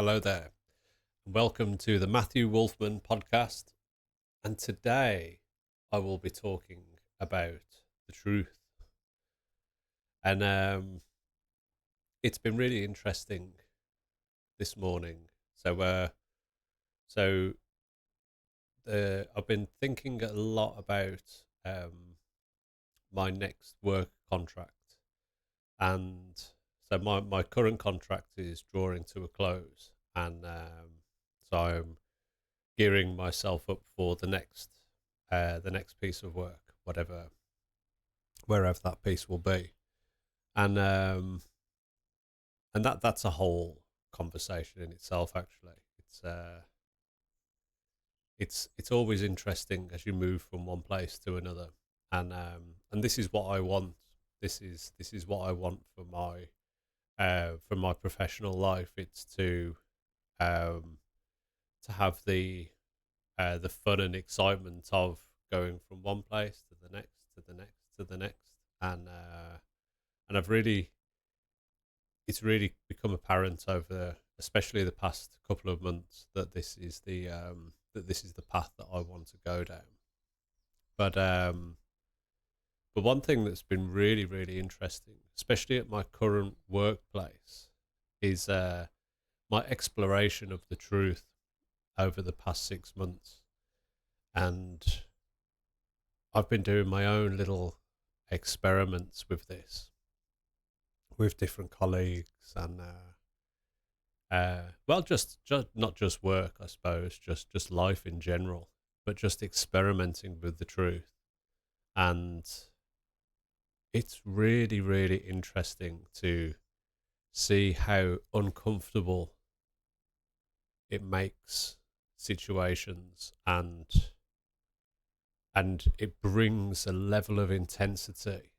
Hello there, and welcome to the Matthew Wolfman podcast. And today I will be talking about the truth. And it's been really interesting this morning. So I've been thinking a lot about my next work contract, and so my current contract is drawing to a close, and so I'm gearing myself up for the next piece of work, wherever that piece will be, and that's a whole conversation in itself. Actually, it's always interesting as you move from one place to another, and this is what I want. This is what I want for my professional life. It's um, to have the fun and excitement of going from one place to the next, to the next, to the next, and it's really become apparent over, especially the past couple of months, that this is the path that I want to go down. But but one thing that's been really really interesting, especially at my current workplace, is my exploration of the truth over the past 6 months, and I've been doing my own little experiments with this, with different colleagues, and well, just not just work, I suppose, just life in general, but just experimenting with the truth. And it's really really interesting to see how uncomfortable it makes situations, and it brings a level of intensity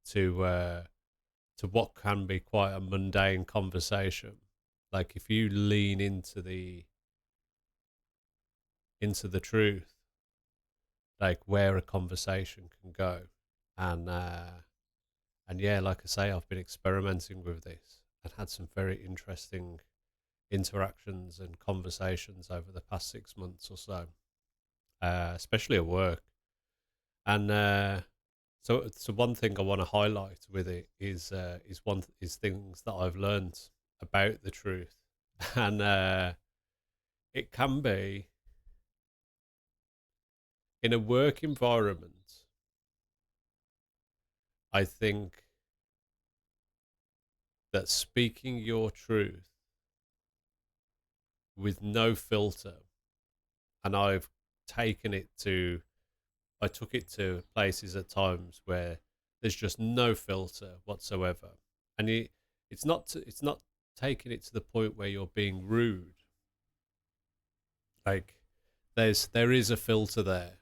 to what can be quite a mundane conversation. Like if you lean into the truth, like where a conversation can go, and yeah, like I say, I've been experimenting with this and had some very interesting interactions and conversations over the past 6 months or so, especially at work. And so one thing I want to highlight with it is things that I've learned about the truth, and it can be in a work environment. I think that speaking your truth with no filter, and taken it to I took it to places at times where there's just no filter whatsoever, and it's not taking it to the point where you're being rude. Like there is a filter there.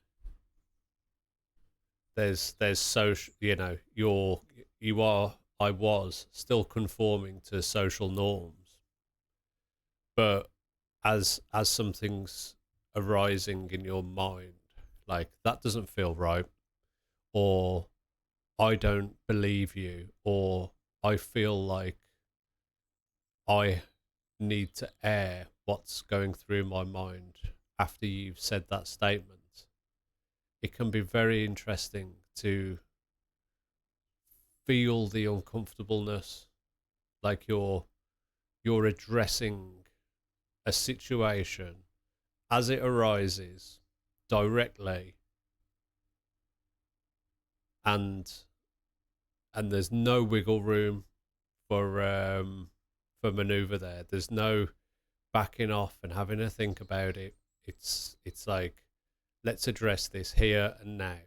There's social, you are I was still conforming to social norms, but as something's arising in your mind, like that doesn't feel right, or I don't believe you, or I feel like I need to air what's going through my mind after you've said that statement. It can be very interesting to feel the uncomfortableness, like you're addressing a situation as it arises directly, and there's no wiggle room for maneuver there. There's no backing off and having to think about it. It's like, let's address this here and now,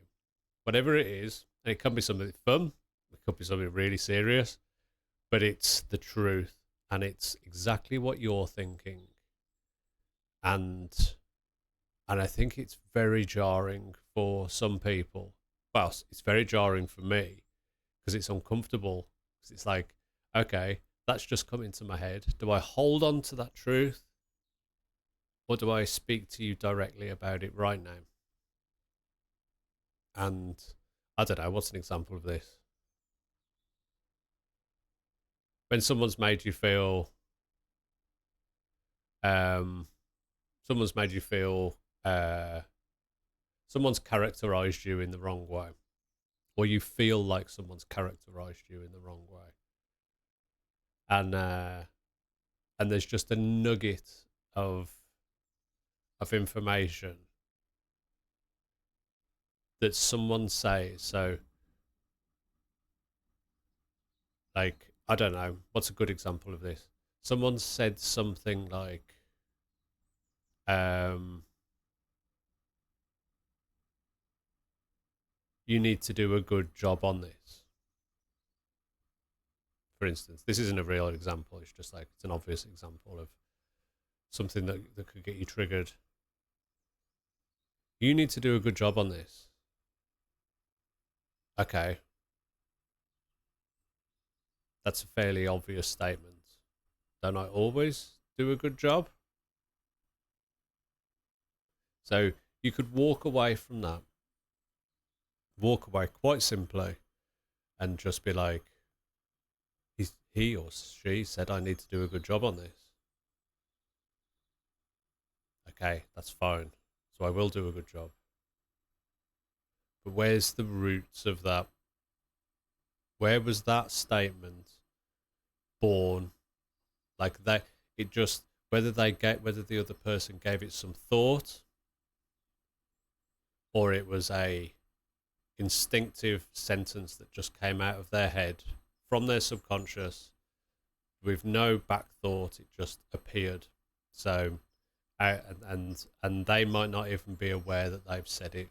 whatever it is. And it can be something fun, it could be something really serious, but it's the truth, and it's exactly what you're thinking. And I think it's very jarring for some people. Well, it's very jarring for me because it's uncomfortable. Because it's like, okay, that's just come into my head. Do I hold on to that truth, or do I speak to you directly about it right now? And I don't know, what's an example of this? When someone's made you feel um, someone's made you feel, someone's characterized you in the wrong way, or you feel like someone's characterized you in the wrong way, and there's just a nugget of information that someone says. So, like, I don't know, what's a good example of this? Someone said something like, um, you need to do a good job on this. For instance, this isn't a real example. It's just like, it's an obvious example of something that could get you triggered. You need to do a good job on this. Okay. That's a fairly obvious statement. Don't I always do a good job? So you could walk away from that, walk away quite simply, and just be like, he or she said I need to do a good job on this. Okay, that's fine. So I will do a good job. But where's the roots of that? Where was that statement born? Like that, it just, whether the other person gave it some thought, or it was a instinctive sentence that just came out of their head from their subconscious with no back thought. It just appeared. So, and they might not even be aware that they've said it,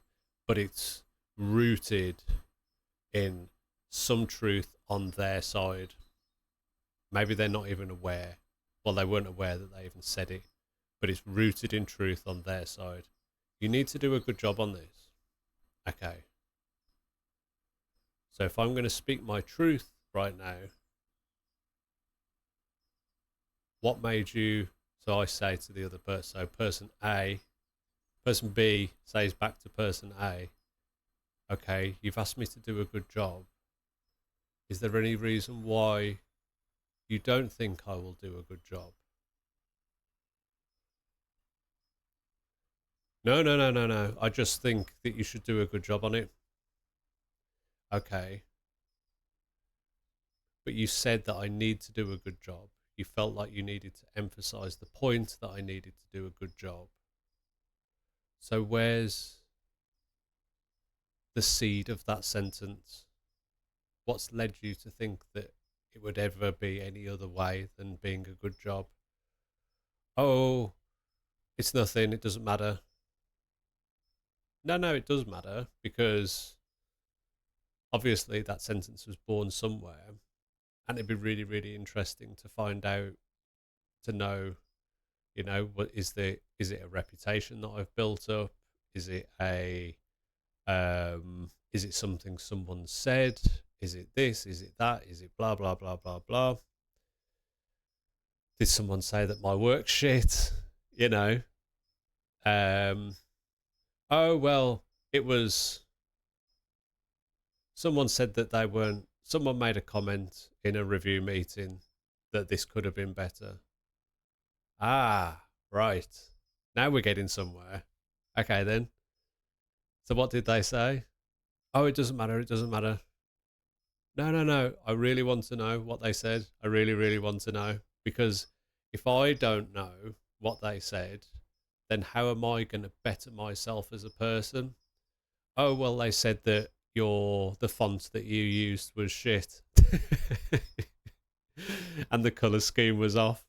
but it's rooted in some truth on their side. Maybe they're not even aware. Well, they weren't aware that they even said it, but it's rooted in truth on their side. You need to do a good job on this. Okay. So if I'm going to speak my truth right now, what made you? So I say to the other person, so person B says back to person A, okay, you've asked me to do a good job. Is there any reason why you don't think I will do a good job? No, no, no, no, no. I just think that you should do a good job on it. Okay. But you said that I need to do a good job. You felt like you needed to emphasize the point that I needed to do a good job. So where's the seed of that sentence? What's led you to think that it would ever be any other way than being a good job? Oh, it's nothing. It doesn't matter. No, no, it does matter, because obviously that sentence was born somewhere, and it'd be really, really interesting to find out, to know, what is it a reputation that I've built up? Is it is it something someone said? Is it this? Is it that? Is it blah blah blah blah blah? Did someone say that my work's shit? You know. Um, oh well, it was, someone said that they weren't. Someone made a comment in a review meeting that this could have been better. Ah, right. Now we're getting somewhere. Okay then. So what did they say? Oh, it doesn't matter. It doesn't matter. No, no, no. I really want to know what they said. I really, really want to know, because if I don't know what they said, then how am I going to better myself as a person? Oh, well, they said that the font that you used was shit, and the color scheme was off.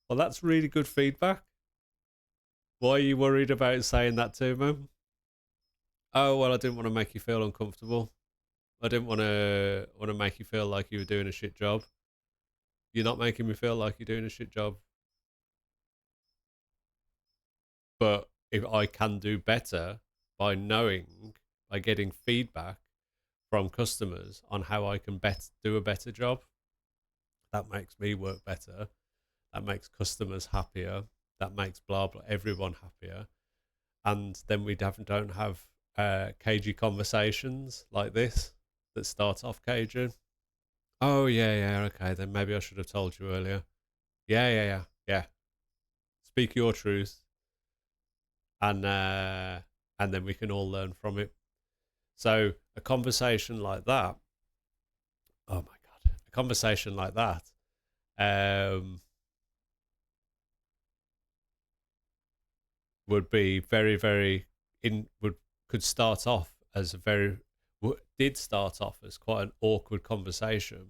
Well, that's really good feedback. Why are you worried about saying that to me? Oh, well, I didn't want to make you feel uncomfortable. I didn't want to make you feel like you were doing a shit job. You're not making me feel like you're doing a shit job. But if I can do better by knowing, by getting feedback from customers on how I can do a better job, that makes me work better. That makes customers happier. That makes blah blah everyone happier. And then don't have cagey conversations like this that start off cagey. Oh yeah, yeah, okay. Then maybe I should have told you earlier. Yeah, yeah, yeah, yeah. speak your truth, and then we can all learn from it. So a conversation like that, oh my god, a conversation like that, um, would be very, very could start off as a did start off as quite an awkward conversation,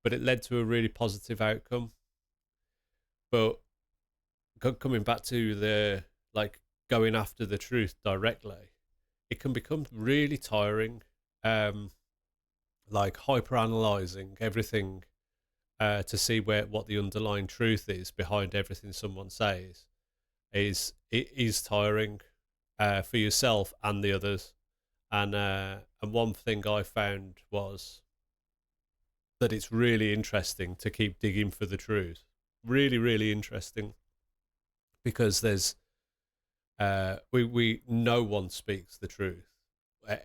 but it led to a really positive outcome. But coming back to the like going after the truth directly, it can become really tiring. Um, like hyper analyzing everything to see what the underlying truth is behind everything someone says is tiring for yourself and the others. And one thing I found was that it's really interesting to keep digging for the truth. Really, really interesting, because there's we no one speaks the truth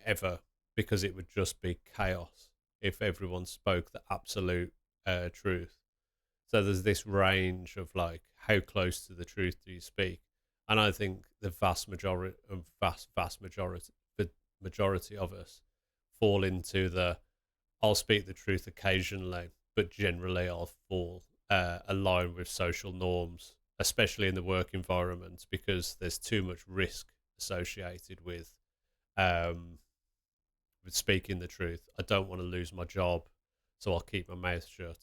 ever, because it would just be chaos if everyone spoke the absolute truth. So there's this range of like, how close to the truth do you speak? And I think the vast majority of us fall into the I'll speak the truth occasionally, but generally I'll fall align with social norms, especially in the work environment, because there's too much risk associated um, with speaking the truth. I don't want to lose my job, so I'll keep my mouth shut.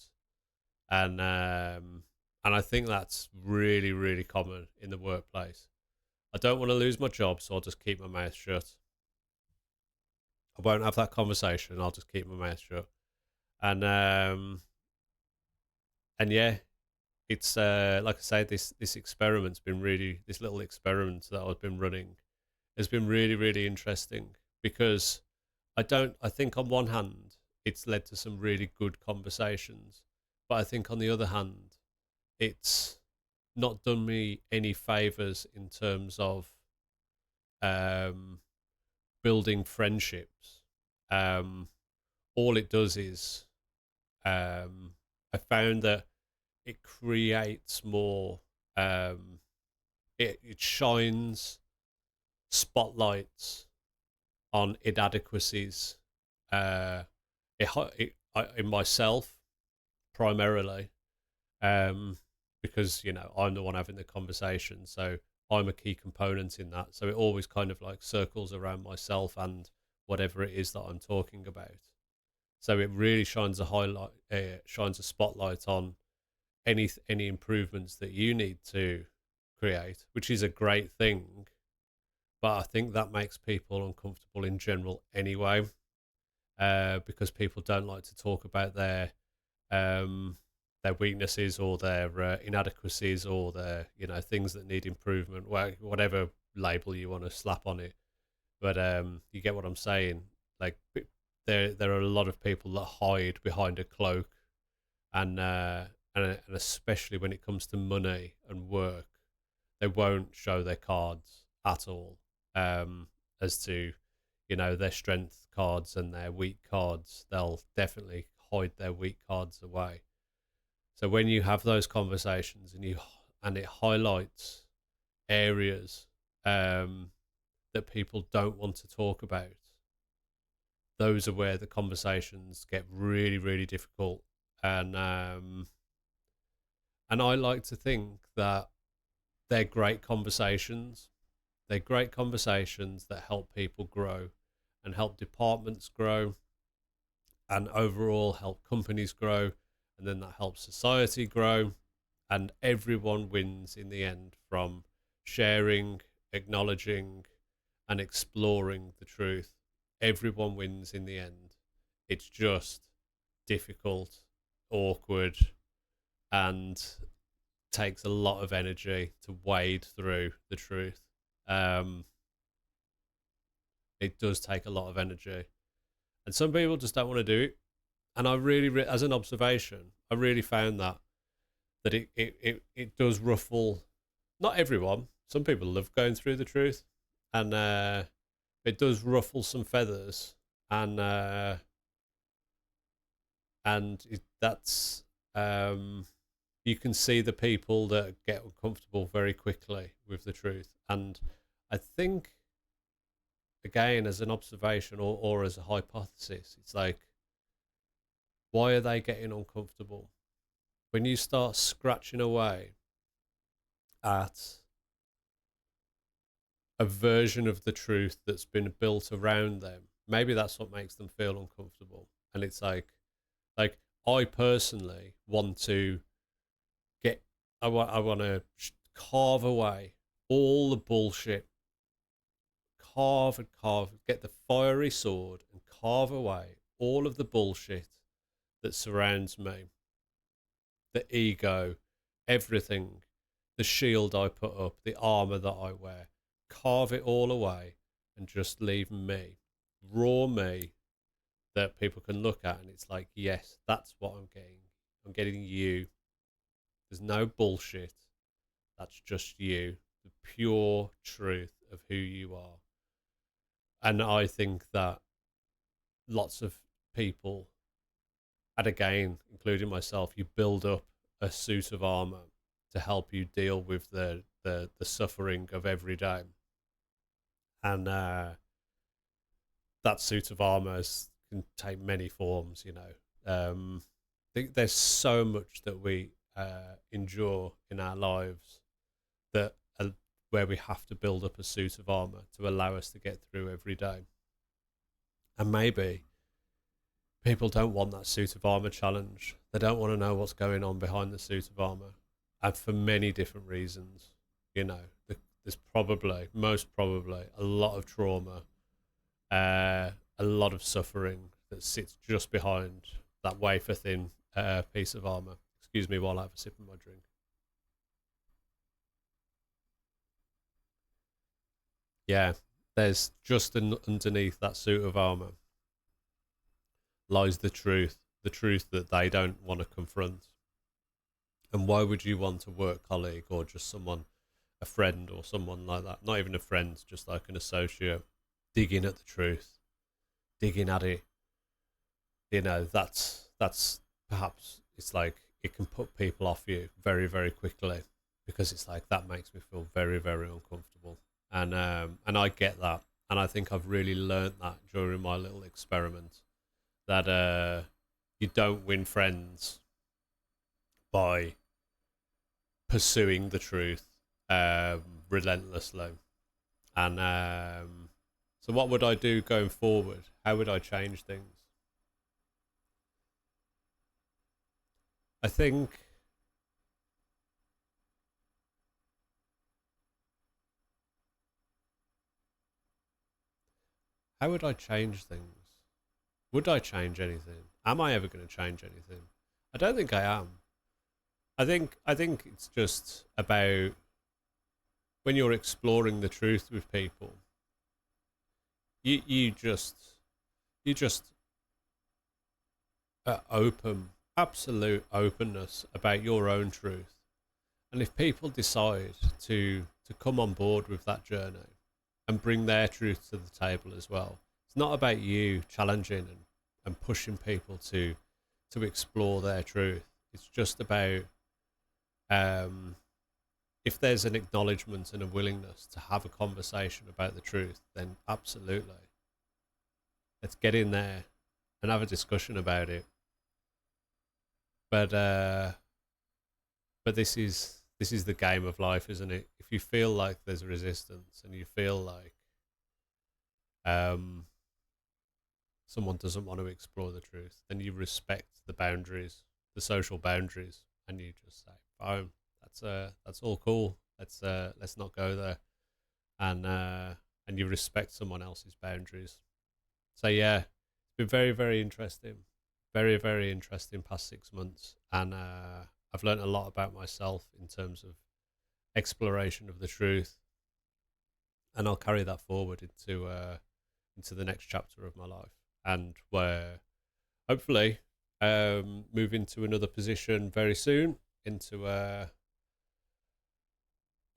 And I think that's really, really common in the workplace. I don't want to lose my job, so I'll just keep my mouth shut. I won't have that conversation. I'll just keep my mouth shut. And yeah, it's like I say, this experiment's been really, this little experiment that I've been running has been really, really interesting, because I think on one hand it's led to some really good conversations, but I think on the other hand it's not done me any favors in terms of um, building friendships. Um, all it does is I found that it creates more. It shines spotlights on inadequacies. Uh, in myself primarily, because I'm the one having the conversation, so I'm a key component in that. So it always kind of like circles around myself and whatever it is that I'm talking about. So it really shines a spotlight on any improvements that you need to create, which is a great thing. But I think that makes people uncomfortable in general anyway, because people don't like to talk about their weaknesses or their inadequacies, or their things that need improvement, whatever label you want to slap on it. But you get what I'm saying. Like, there are a lot of people that hide behind a cloak, and and especially when it comes to money and work, they won't show their cards at all, as to their strength cards and their weak cards. They'll definitely hide their weak cards away. So when you have those conversations and it highlights areas that people don't want to talk about, those are where the conversations get really, really difficult. And I like to think that they're great conversations. They're great conversations that help people grow and help departments grow and overall help companies grow. And then that helps society grow. And everyone wins in the end from sharing, acknowledging, and exploring the truth. Everyone wins in the end. It's just difficult, awkward, and takes a lot of energy to wade through the truth. Um, it does take a lot of energy, and some people just don't want to do it. And I really, as an observation, I really found that it does ruffle not everyone. Some people love going through the truth, and it does ruffle some feathers, and that's you can see the people that get uncomfortable very quickly with the truth. And I think, again, as an observation or as a hypothesis, it's like, why are they getting uncomfortable? When you start scratching away at a version of the truth that's been built around them, maybe that's what makes them feel uncomfortable. And it's like I personally want to get, I want to carve away all the bullshit, carve and carve, get the fiery sword and carve away all of the bullshit that surrounds me, the ego, everything, the shield I put up, the armor that I wear, carve it all away and just leave me, raw me, that people can look at, and it's like, yes, that's what I'm getting. I'm getting you. There's no bullshit. That's just you, the pure truth of who you are. And I think that lots of people, and again, including myself, you build up a suit of armor to help you deal with the suffering of every day. And that suit of armor can take many forms, you know. I think there's so much that we endure in our lives that where we have to build up a suit of armor to allow us to get through every day. And maybe people don't want that suit of armor challenge. They don't want to know what's going on behind the suit of armor, and for many different reasons. You know, there's probably, most probably, a lot of trauma, a lot of suffering that sits just behind that wafer thin piece of armor. Excuse me while I have a sip of my drink. Yeah, there's just underneath that suit of armor lies the truth that they don't want to confront. And why would you want a work colleague or just someone, a friend or someone like that, not even a friend, just like an associate, digging at the truth, digging at it? You know, that's perhaps, it's like it can put people off you very, very quickly, because it's like, that makes me feel very, very uncomfortable. And I get that. And I think I've really learned that during my little experiment, that you don't win friends by pursuing the truth relentlessly. And so, what would I do going forward? How would I change things? I think how would I change things? Would I change anything? Am I ever going to change anything? I don't think I am. I think it's just about, when you're exploring the truth with people, you just open, absolute openness about your own truth. And if people decide to come on board with that journey and bring their truth to the table as well, it's not about you challenging and pushing people to explore their truth. It's just about, if there's an acknowledgement and a willingness to have a conversation about the truth, then absolutely, let's get in there and have a discussion about it. But this is the game of life, isn't it? If you feel like there's resistance and you feel like someone doesn't want to explore the truth, then you respect the boundaries, the social boundaries, and you just say, "Fine, that's all cool. Let's not go there," and you respect someone else's boundaries. So yeah, it's been very, very interesting, very, very interesting past 6 months, and I've learned a lot about myself in terms of exploration of the truth, and I'll carry that forward into the next chapter of my life, and where hopefully move into another position very soon, into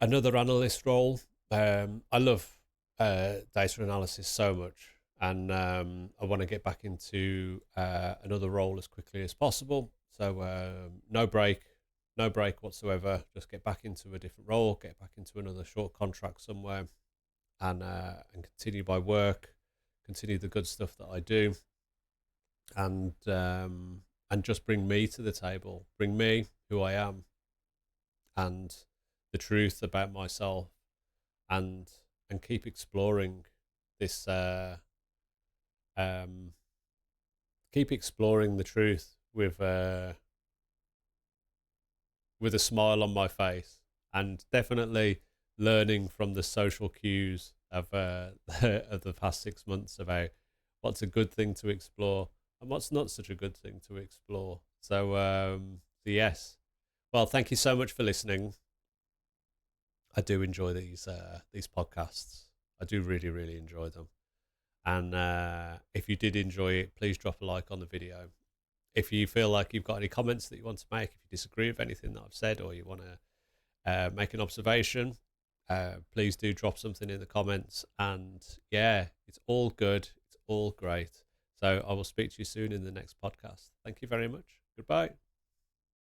another analyst role. I love data analysis so much, and I want to get back into another role as quickly as possible. So no break, no break whatsoever. Just get back into a different role, get back into another short contract somewhere, and continue my work, continue the good stuff that I do, and just bring me to the table, bring me who I am, and the truth about myself, and keep exploring this. Um, Keep exploring the truth with a smile on my face, and definitely learning from the social cues of of the past 6 months about what's a good thing to explore and what's not such a good thing to explore. So yes, well, thank you so much for listening. I do enjoy these podcasts. I do really really enjoy them. And if you did enjoy it, please drop a like on the video. If you feel like you've got any comments that you want to make, if you disagree with anything that I've said, or you want to make an observation, please do drop something in the comments. And yeah, it's all good. It's all great. So I will speak to you soon in the next podcast. Thank you very much. Goodbye.